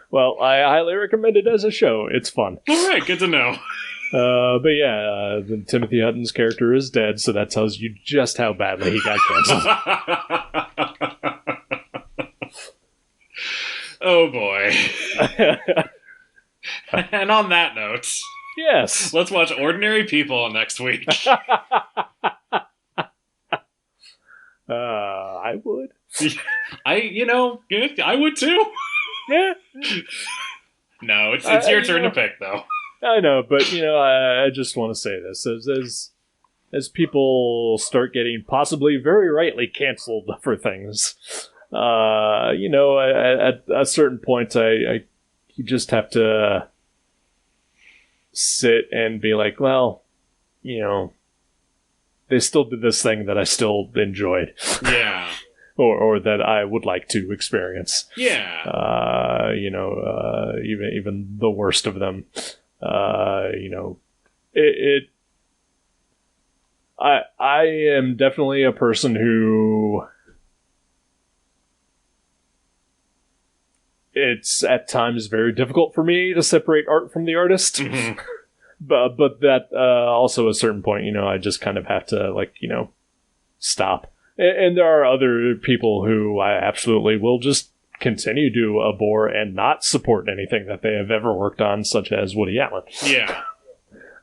Well, I highly recommend it as a show. It's fun. All right, good to know. But yeah, Timothy Hutton's character is dead, so that tells you just how badly he got canceled. Oh boy. And on that note, yes, let's watch Ordinary People next week. I would. I would too. Yeah. No, it's your turn to pick, though. I know, but I just want to say this as people start getting possibly very rightly canceled for things. At a certain point, you just have to sit and be like, well, they still did this thing that I still enjoyed. Yeah. Or that I would like to experience. Yeah. Even the worst of them. I am definitely a person who it's at times very difficult for me to separate art from the artist. Mm-hmm. But that also at a certain point, I just kind of have to stop. And there are other people who I absolutely will just continue to abhor and not support anything that they have ever worked on, such as Woody Allen. Yeah.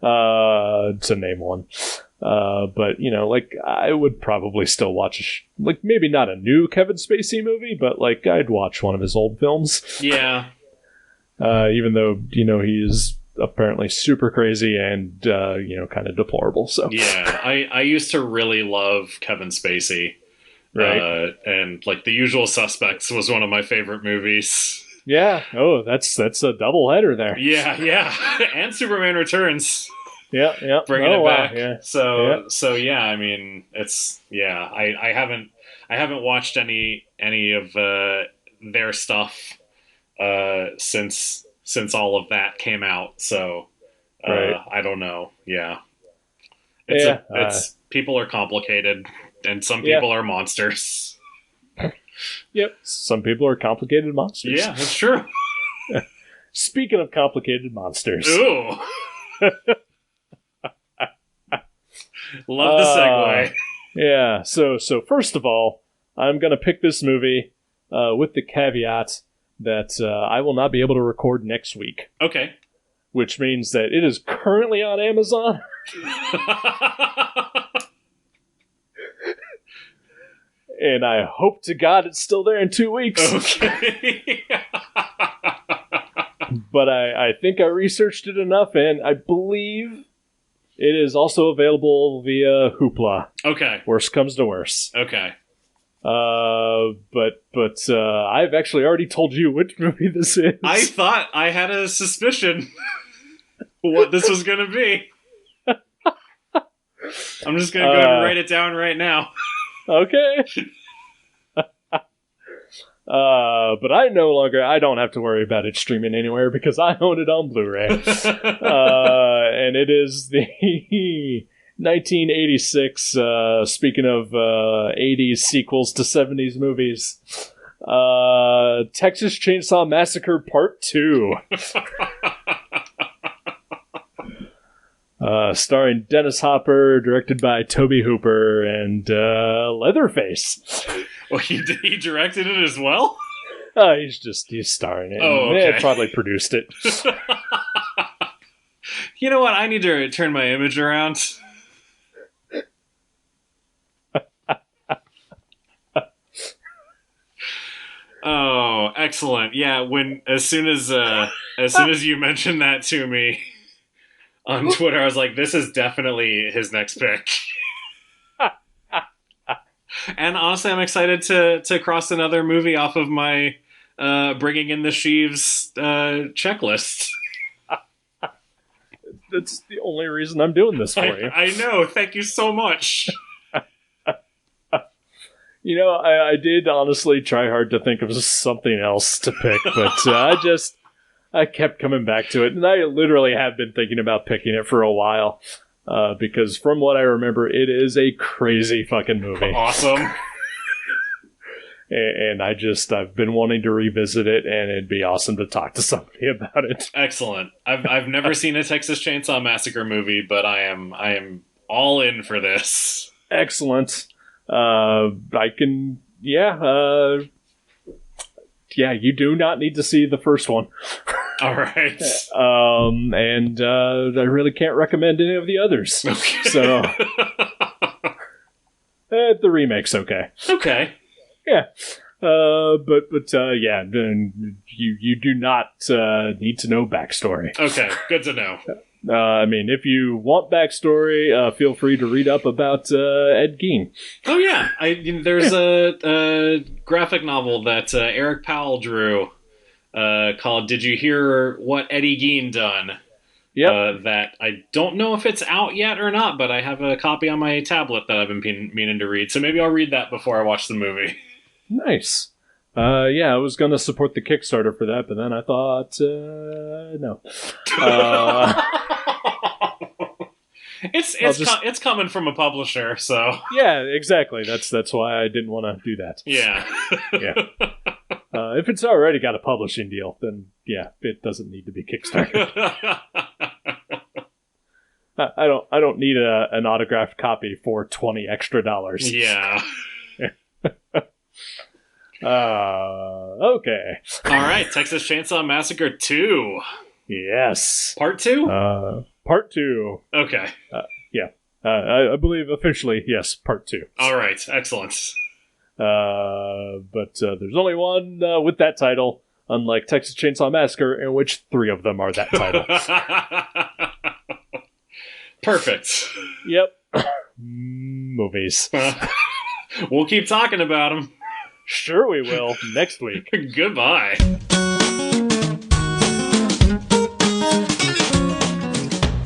To name one. But, I would probably still watch, maybe not a new Kevin Spacey movie, but, I'd watch one of his old films. Yeah. Even though, he is apparently super crazy and kind of deplorable. So yeah, I used to really love Kevin Spacey, right? And The Usual Suspects was one of my favorite movies. Yeah. Oh, that's a double header there. Yeah, and Superman Returns. Yeah. Bringing it back. Wow. Yeah. So yeah. I mean, it's I haven't watched any of their stuff since all of that came out, so right. I don't know. Yeah, it's people are complicated, and some people are monsters. Yep, some people are complicated monsters. Yeah, that's true. Speaking of complicated monsters, ooh, love the segue. Yeah, so first of all, I'm gonna pick this movie with the caveat that I will not be able to record next week. Okay. Which means that it is currently on Amazon. And I hope to God it's still there in 2 weeks. Okay. But I think I researched it enough, and I believe it is also available via Hoopla. Okay. Worst comes to worst. Okay. But I've actually already told you which movie this is. I thought I had a suspicion what this was going to be. I'm just going to go and write it down right now. Okay. But I don't have to worry about it streaming anywhere because I own it on Blu-ray. And it is the 1986, speaking of 80s sequels to 70s movies, Texas Chainsaw Massacre Part 2. Starring Dennis Hopper, directed by Tobe Hooper, and Leatherface. Well, he directed it as well? He's starring it. Oh, okay. Yeah, probably produced it. You know what? I need to turn my image around. Oh, excellent. Yeah, as soon as you mentioned that to me on Twitter, I was like, this is definitely his next pick. And honestly, I'm excited to cross another movie off of my bringing in the sheaves checklist. That's the only reason I'm doing this for you. I know. Thank you so much. You know, I did honestly try hard to think of something else to pick, but I kept coming back to it, and I literally have been thinking about picking it for a while. Because from what I remember, it is a crazy fucking movie. Awesome. And I've been wanting to revisit it, and it'd be awesome to talk to somebody about it. Excellent. I've never seen a Texas Chainsaw Massacre movie, but I am all in for this. Excellent. You do not need to see the first one. All right. And I really can't recommend any of the others. Okay. So the remake's okay. Okay. Yeah. You do not need to know backstory. Okay, good to know. If you want backstory, feel free to read up about Ed Gein. Oh yeah, there's a graphic novel that Eric Powell drew called "Did You Hear What Eddie Gein Done?" Yep. That I don't know if it's out yet or not, but I have a copy on my tablet that I've been meaning to read. So maybe I'll read that before I watch the movie. Nice. I was going to support the Kickstarter for that, but then I thought, no. It's coming from a publisher, so yeah, exactly. That's why I didn't want to do that. Yeah, yeah. If it's already got a publishing deal, then yeah, it doesn't need to be Kickstarter. I don't need an autographed copy for $20 extra. Yeah. Okay. All right, Texas Chainsaw Massacre 2. Yes. Part 2? Part 2. Okay. Yeah. I believe officially, yes, Part 2. All right, excellent. But there's only one with that title, unlike Texas Chainsaw Massacre, in which 3 of them are that title. Perfect. Yep. Movies. We'll keep talking about them. Sure we will. Next week. Goodbye.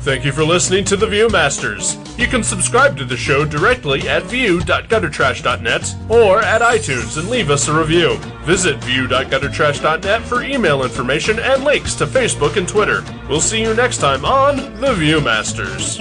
Thank you for listening to The Viewmasters. You can subscribe to the show directly at view.guttertrash.net or at iTunes and leave us a review. Visit view.guttertrash.net for email information and links to Facebook and Twitter. We'll see you next time on The Viewmasters.